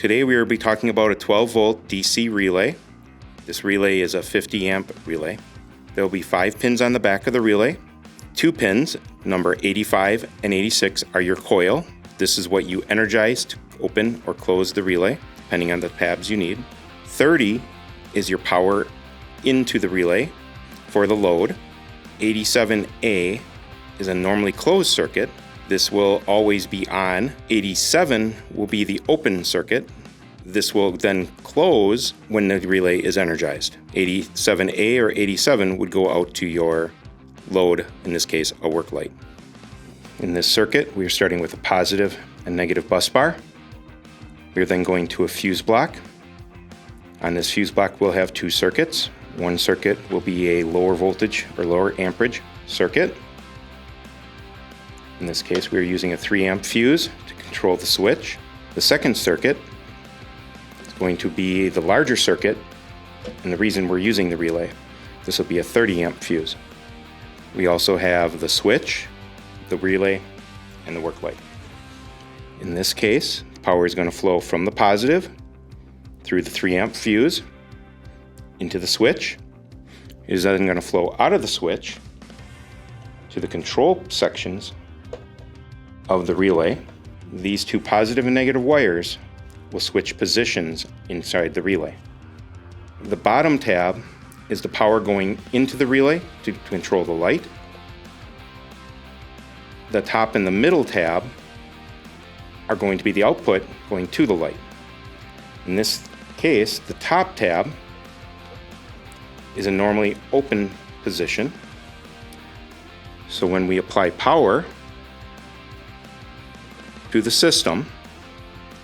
Today we will be talking about a 12-volt DC relay. This relay is a 50 amp relay. There will be 5 pins on the back of the relay. 2 pins, number 85 and 86, are your coil. This is what you energize to open or close the relay, depending on the tabs you need. 30 is your power into the relay for the load. 87A is a normally closed circuit. This will always be on. 87 will be the open circuit. This will then close when the relay is energized. 87A or 87 would go out to your load, in this case, a work light. In this circuit, we are starting with a positive and negative bus bar. We are then going to a fuse block. On this fuse block, we'll have 2 circuits. One circuit will be a lower voltage or lower amperage circuit. In this case, we are using a 3 amp fuse to control the switch. The second circuit is going to be the larger circuit, and the reason we're using the relay. This will be a 30 amp fuse. We also have the switch, the relay, and the work light. In this case, power is going to flow from the positive through the 3 amp fuse into the switch. It is then going to flow out of the switch to the control sections of the relay. These 2 positive and negative wires will switch positions inside the relay. The bottom tab is the power going into the relay to control the light. The top and the middle tab are going to be the output going to the light. In this case, the top tab is a normally open position. So when we apply power to the system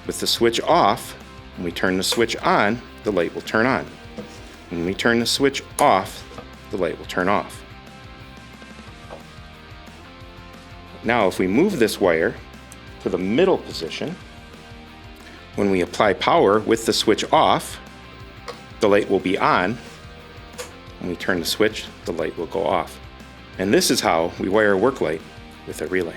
with the switch off, when we turn the switch on, the light will turn on. When we turn the switch off, the light will turn off. Now if we move this wire to the middle position, when we apply power with the switch off, the light will be on. When we turn the switch, the light will go off. And this is how we wire a work light with a relay.